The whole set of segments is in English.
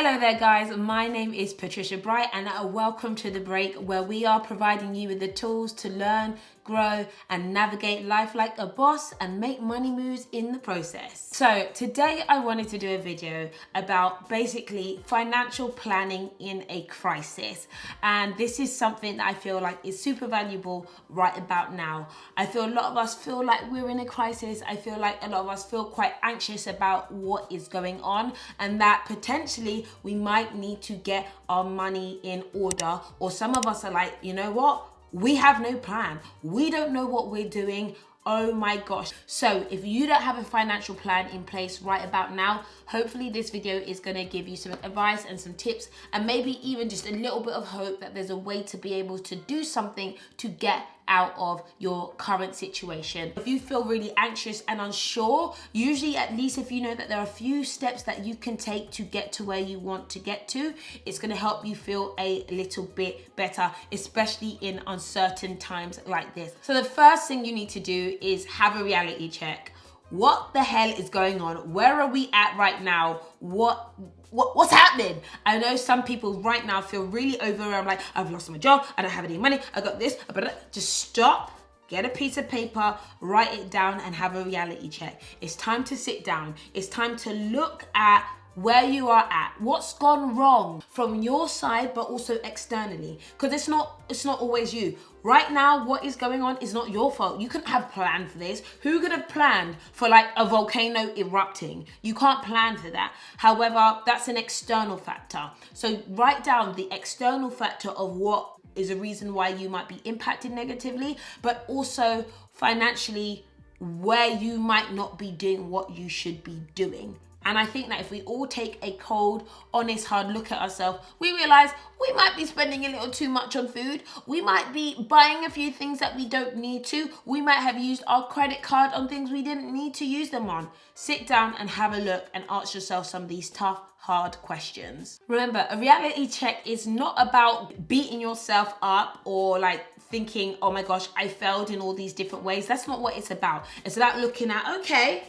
Hello there guys, my name is Patricia Bright and welcome to The Break, where we are providing you with the tools to learn, grow and navigate life like a boss and make money moves in the process. So today I wanted to do a video about basically financial planning in a crisis, and this is something that I feel like is super valuable right about now. I feel a lot of us feel like we're in a crisis. I feel like a lot of us feel quite anxious about what is going on and that potentially we might need to get our money in order, or some of us are like, you know what? We have no plan. We don't know what we're doing. Oh my gosh. So if you don't have a financial plan in place right about now, hopefully this video is going to give you some advice and some tips and maybe even just a little bit of hope that there's a way to be able to do something to get out of your current situation. If you feel really anxious and unsure, usually at least if you know that there are a few steps that you can take to get to where you want to get to, it's going to help you feel a little bit better, especially in uncertain times like this. So the first thing you need to do is have a reality check. What the hell is going on? Where are we at right now? What's happening? I know some people right now feel really overwhelmed, like I've lost my job, I don't have any money, I got this, but just stop. Get a piece of paper, write it down and have a reality check. It's time to sit down. It's time to look at where you are at, what's gone wrong from your side, but also externally, because it's not always you. Right now, what is going on is not your fault. You couldn't have planned for this. Who could have planned for like a volcano erupting? You can't plan for that. However, that's an external factor. So write down the external factor of what is a reason why you might be impacted negatively, but also financially where you might not be doing what you should be doing. And I think that if we all take a cold, honest, hard look at ourselves, we realize we might be spending a little too much on food. We might be buying a few things that we don't need to. We might have used our credit card on things we didn't need to use them on. Sit down and have a look and ask yourself some of these tough, hard questions. Remember, a reality check is not about beating yourself up or like thinking, oh my gosh, I failed in all these different ways. That's not what it's about. It's about looking at, okay,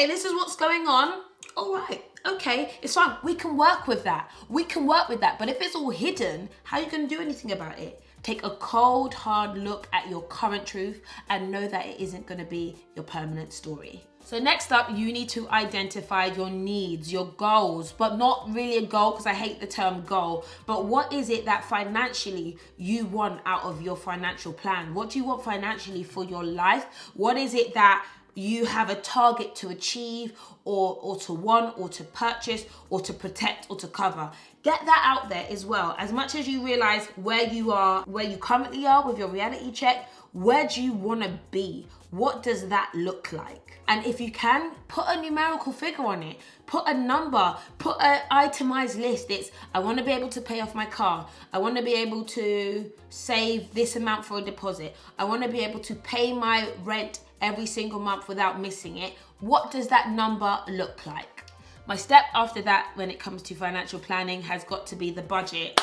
this is what's going on. All right, okay, it's fine. We can work with that. But if it's all hidden, how are you going to do anything about it? Take a cold, hard look at your current truth and know that it isn't going to be your permanent story. So next up, you need to identify your needs, your goals, but not really a goal, because I hate the term goal, but what is it that financially you want out of your financial plan? What do you want financially for your life? What is it that you have a target to achieve or to want or to purchase or to protect or to cover? Get that out there as well. As much as you realize where you are, where you currently are with your reality check, where do you want to be? What does that look like? And if you can, put a numerical figure on it. Put a number, put an itemized list. It's, I want to be able to pay off my car. I want to be able to save this amount for a deposit. I want to be able to pay my rent every single month without missing it. What does that number look like? My step after that when it comes to financial planning has got to be the budget.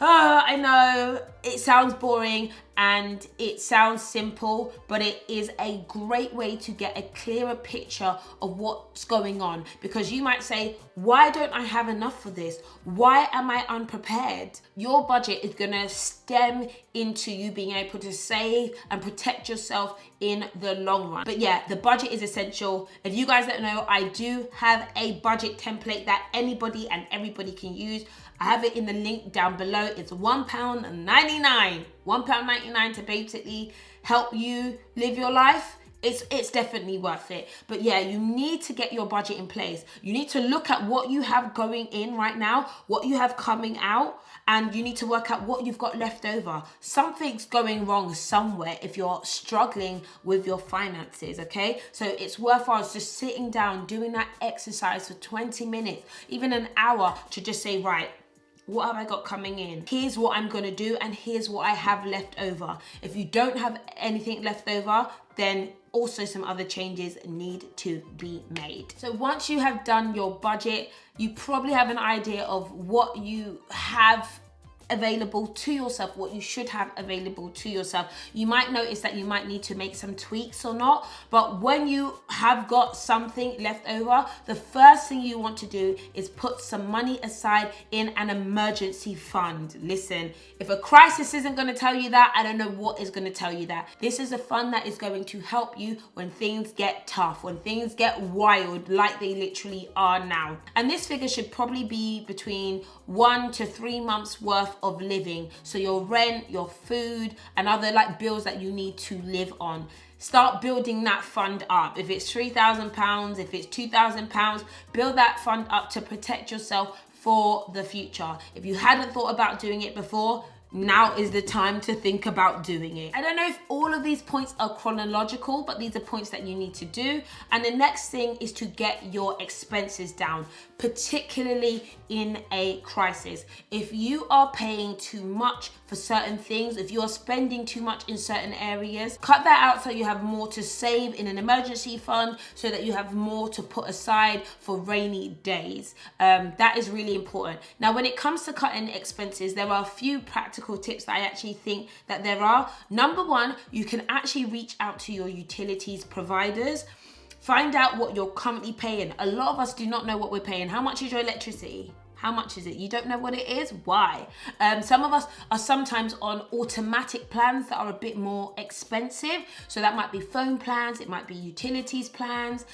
I know it sounds boring and it sounds simple, but it is a great way to get a clearer picture of what's going on, because you might say, why don't I have enough for this? Why am I unprepared? Your budget is gonna stem into you being able to save and protect yourself in the long run. But yeah, the budget is essential. If you guys don't know, I do have a budget template that anybody and everybody can use. I have it in the link down below. It's £1.99. £1.99 to basically help you live your life. It's definitely worth it. But yeah, you need to get your budget in place. You need to look at what you have going in right now, what you have coming out, and you need to work out what you've got left over. Something's going wrong somewhere if you're struggling with your finances, okay? So it's worthwhile just sitting down, doing that exercise for 20 minutes, even an hour, to just say, right, what have I got coming in? Here's what I'm gonna do and here's what I have left over. If you don't have anything left over, then also some other changes need to be made. So once you have done your budget, you probably have an idea of what you have available to yourself, what you should have available to yourself. You might notice that you might need to make some tweaks or not, but when you have got something left over, the first thing you want to do is put some money aside in an emergency fund. Listen, if a crisis isn't going to tell you that, I don't know what is going to tell you that. This is a fund that is going to help you when things get tough, when things get wild, like they literally are now. And this figure should probably be between 1 to 3 months worth of living. So your rent, your food, and other like bills that you need to live on. Start building that fund up. If it's £3,000, if it's £2,000, build that fund up to protect yourself for the future. If you hadn't thought about doing it before, now is the time to think about doing it. I don't know if all of these points are chronological, but these are points that you need to do. And the next thing is to get your expenses down, particularly in a crisis. If you are paying too much for certain things, if you're spending too much in certain areas, cut that out so you have more to save in an emergency fund, so that you have more to put aside for rainy days. That is really important. Now, when it comes to cutting expenses, there are a few practical tips that I actually think that there are. Number one, you can actually reach out to your utilities providers. Find out what you're currently paying. A lot of us do not know what we're paying. How much is your electricity? How much is it? You don't know what it is? Why? Some of us are sometimes on automatic plans that are a bit more expensive. So that might be phone plans, it might be utilities plans.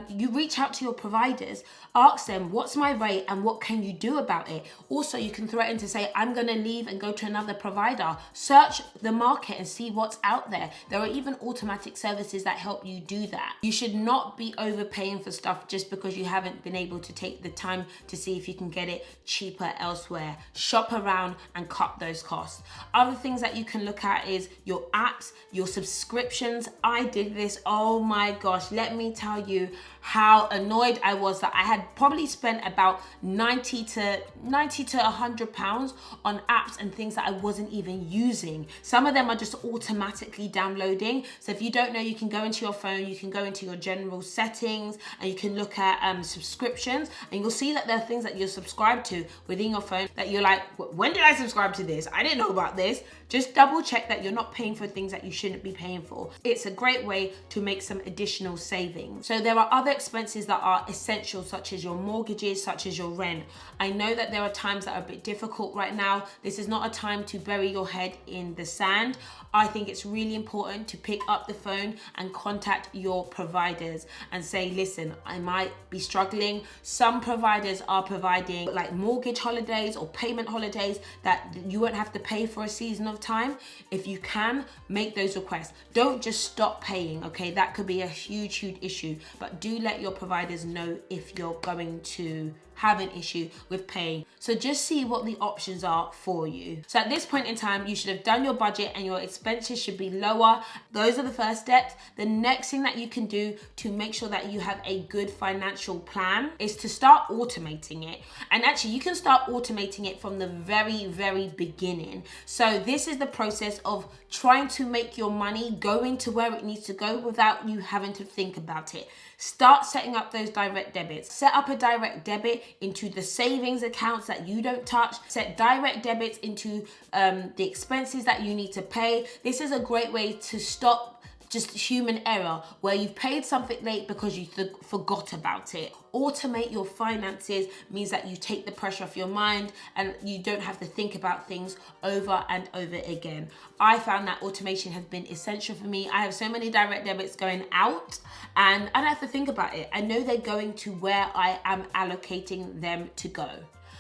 You reach out to your providers, ask them, what's my rate and what can you do about it? Also, you can threaten to say, I'm gonna leave and go to another provider. Search the market and see what's out there. There are even automatic services that help you do that. You should not be overpaying for stuff just because you haven't been able to take the time to see if you can get it cheaper elsewhere. Shop around and cut those costs. Other things that you can look at is your apps, your subscriptions. I did this, oh my gosh, let me tell you how annoyed I was that I had probably spent about 90 to 100 pounds on apps and things that I wasn't even using. Some of them are just automatically downloading. So if you don't know, you can go into your phone, you can go into your general settings, and you can look at subscriptions, and you'll see that there are things that you're subscribed to within your phone that you're like, when did I subscribe to this? I didn't know about this. Just double check that you're not paying for things that you shouldn't be paying for. It's a great way to make some additional savings. So there are other expenses that are essential, such as your mortgages, such as your rent. I know that there are times that are a bit difficult right now. This is not a time to bury your head in the sand. I think it's really important to pick up the phone and contact your providers and say, listen, I might be struggling. Some providers are providing like mortgage holidays or payment holidays that you won't have to pay for a season of time. If you can, make those requests. Don't just stop paying, okay? That could be a huge issue, but do let your providers know if you're going to have an issue with paying. So just see what the options are for you. So at this point in time, you should have done your budget and your expenses should be lower. Those are the first steps. The next thing that you can do to make sure that you have a good financial plan is to start automating it. And actually, you can start automating it from the very beginning. So this is the process of trying to make your money going to where it needs to go without you having to think about it. Start setting up those direct debits. Set up a direct debit into the savings accounts that you don't touch. Set direct debits into the expenses that you need to pay. This is a great way to stop just human error where you've paid something late because you forgot about it. Automate your finances means that you take the pressure off your mind and you don't have to think about things over and over again. I found that automation has been essential for me. I have so many direct debits going out and I don't have to think about it. I know they're going to where I am allocating them to go.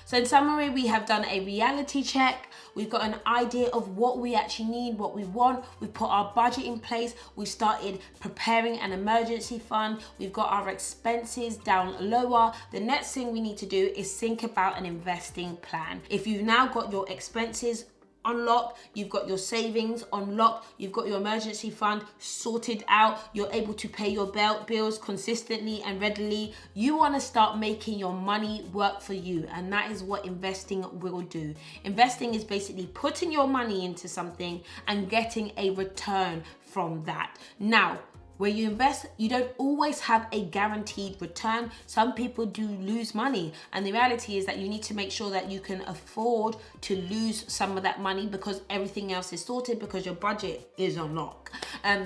So in summary, we have done a reality check. We've got an idea of what we actually need, what we want. We've put our budget in place. We've started preparing an emergency fund. We've got our expenses down lower. The next thing we need to do is think about an investing plan. If you've now got your expenses unlocked, you've got your savings unlocked, you've got your emergency fund sorted out, you're able to pay your bills consistently and readily, you want to start making your money work for you, and that is what investing will do. Investing is basically putting your money into something and getting a return from that. Now, Where you invest, you don't always have a guaranteed return. Some people do lose money, and the reality is that you need to make sure that you can afford to lose some of that money because everything else is sorted, because your budget is on lock.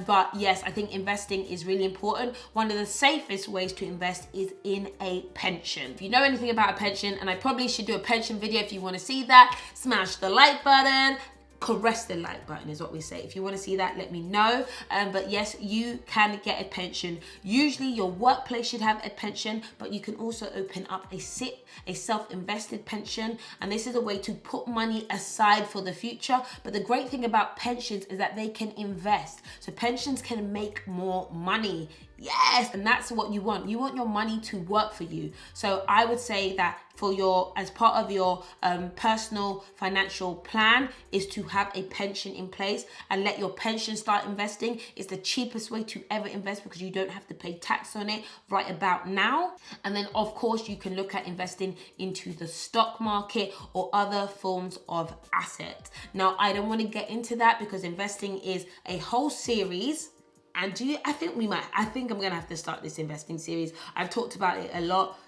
But yes, I think investing is really important. One of the safest ways to invest is in a pension. If you know anything about a pension, and I probably should do a pension video if you want to see that, smash the like button. Caress the like button is what we say. If you want to see that, let me know. But yes, you can get a pension. Usually your workplace should have a pension, but you can also open up a SIP, a self-invested pension. And this is a way to put money aside for the future. But the great thing about pensions is that they can invest. So pensions can make more money. Yes, and that's what you want. You want your money to work for you. So I would say that as part of your personal financial plan is to have a pension in place and let your pension start investing. It's the cheapest way to ever invest because you don't have to pay tax on it right about now. And then of course you can look at investing into the stock market or other forms of assets. Now I don't want to get into that because investing is a whole series. And I think I'm gonna have to start this investing series. I've talked about it a lot.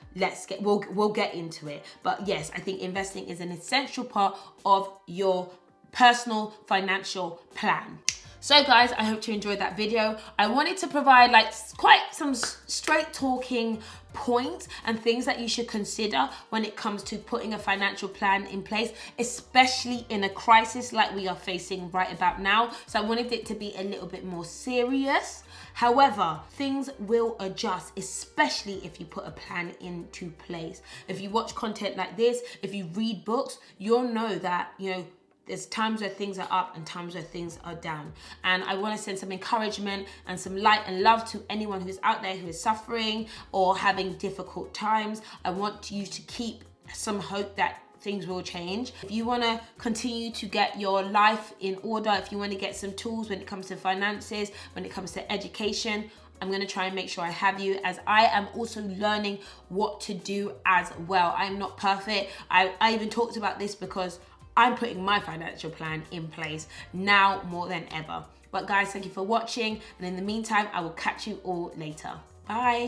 We'll get into it. But yes, I think investing is an essential part of your personal financial plan. So guys, I hope you enjoyed that video. I wanted to provide quite some straight talking points and things that you should consider when it comes to putting a financial plan in place, especially in a crisis like we are facing right about now. So I wanted it to be a little bit more serious. However, things will adjust, especially if you put a plan into place. If you watch content like this, if you read books, you'll know that, there's times where things are up and times where things are down. And I want to send some encouragement and some light and love to anyone who's out there who is suffering or having difficult times. I want you to keep some hope that things will change. If you want to continue to get your life in order, if you want to get some tools when it comes to finances, when it comes to education, I'm going to try and make sure I have you, as I am also learning what to do as well. I'm not perfect. I even talked about this because I'm putting my financial plan in place now more than ever. But guys, thank you for watching. And in the meantime, I will catch you all later. Bye.